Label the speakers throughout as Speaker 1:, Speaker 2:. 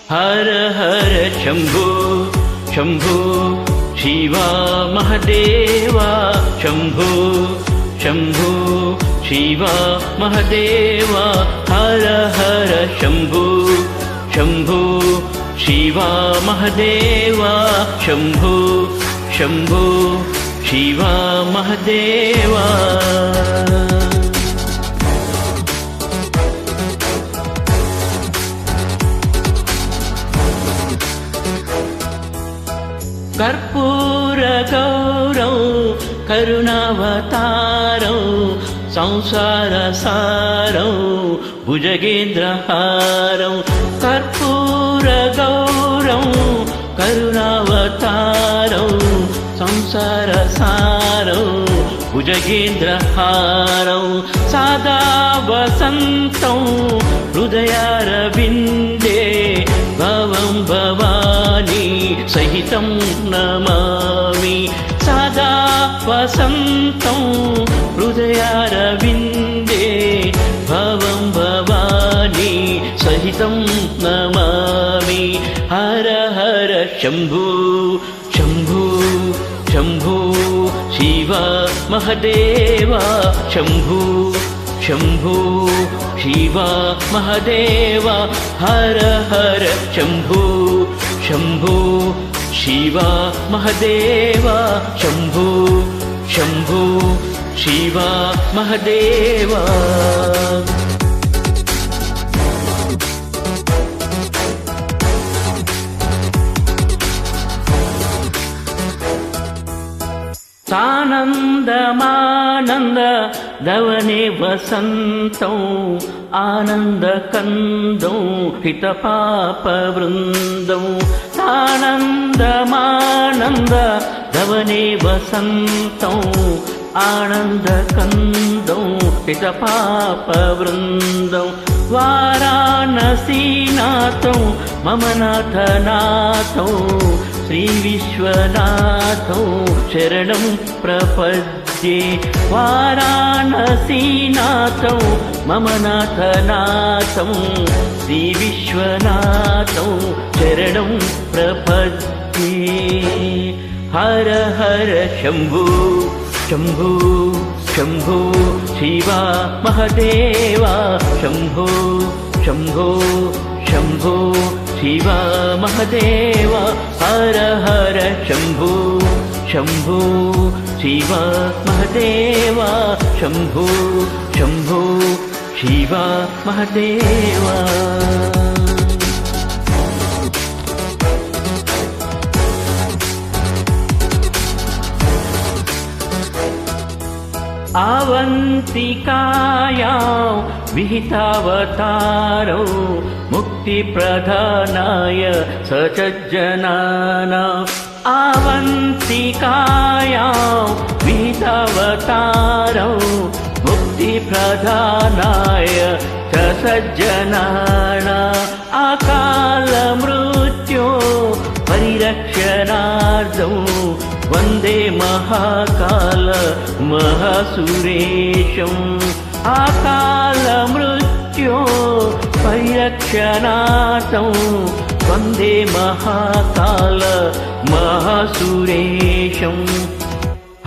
Speaker 1: हर हर शम्भो शम्भो शिवा महदेवा शम्भो शम्भो शिवा महदेवा हर हर शम्भो शम्भो शिवा महदेवा शम्भो शम्भो शिवा महदेवा कर्पूर गौरौ करुणावतारौ संसार सारौ भुजगेन्द्रहारौ कर्पूर गौरौ करुणावतारौ संसार सारौ भुजगेन्द्रहारौ सदा वसन्तौ हृदयारविन्दे भवं भवानी सहितं नमामि सदा वसन्तं हृदयारविन्दे भवं भवानी सहितं नमामि हर हर शम्भो शम्भो शम्भो शिवा महदेवा शम्भो शम्भो शिवा महदेवा हर हर शम्भो शम्भो शिवा महदेवा शम्भो शम्भो शिवा महदेवा सानन्दमानन्द दवने वसन्तौ आनन्दकन्दौ हितपापवृन्दौ सानन्दमानन्द दवने वसन्तौ आनन्दकन्दौ हितपापवृन्दौ वाराणसीनाथौ मम नाथनाथौ श्रीविश्वनाथौ शरणं प्रपद्ये वाराणसीनाथौ मम नाथनाथौ श्रीविश्वनाथौ शरणं प्रपद्ये हर हर शम्भो शम्भो शम्भो शिवा महदेवा शम्भो शम्भो शम्भो शिवा महदेवा हर हर शम्भो शम्भो शिवा महदेवा शम्भो शम्भो शिवा महदेवा आवन्तिकायां विहितावतारौ मुक्तिप्रदानाय सज्जनानाम् आवन्तिकायां विहितावतारौ मुक्तिप्रदानाय सज्जनानाम् अकालमृत्यो परिरक्षणार्थौ वन्दे महाकाल महासुरेशम् अकालमृत्यो परिरक्षणार्थौ वन्दे महाकाल महासुरेशम्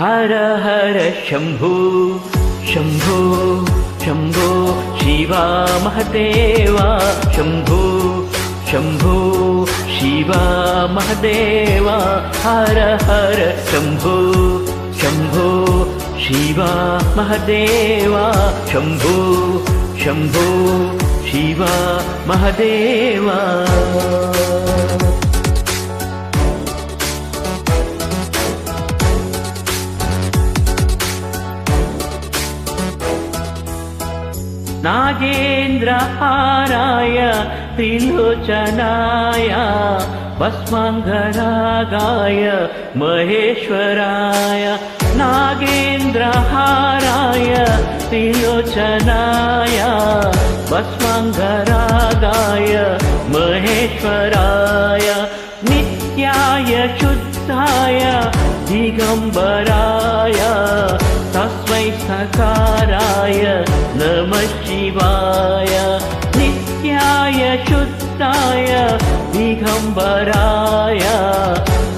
Speaker 1: हर हर शम्भो शम्भो शम्भो शिवा महदेवा शम्भो शम्भो शिवा महदेवा हर हर शम्भो शम्भो शिवा महदेवा शम्भो शम्भो शिवा महदेवा नागेन्द्रहाराय त्रिलोचनाय भस्माङ्गरागाय महेश्वराय नागेन्द्रहाराय त्रिलोचनाय भस्माङ्गरागाय महेश्वराय नित्याय शुद्धाय दिगम्बराय तस्मै सकाराय नमः शिवाय। नित्याय शुद्धाय दिगम्बराय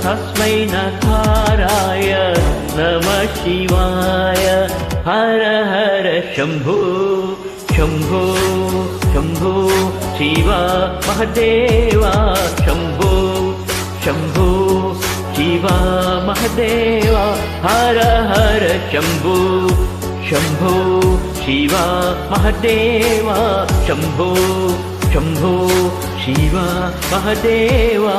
Speaker 1: तस्मै नकाराय नमः शिवाय हर हर शम्भो शम्भो शम्भो शिव महदेवा शम्भो शम्भो शिव महदेवा हर हर शम्भो शम्भो शिव महदेवा शम्भो शम्भो शिव महदेवा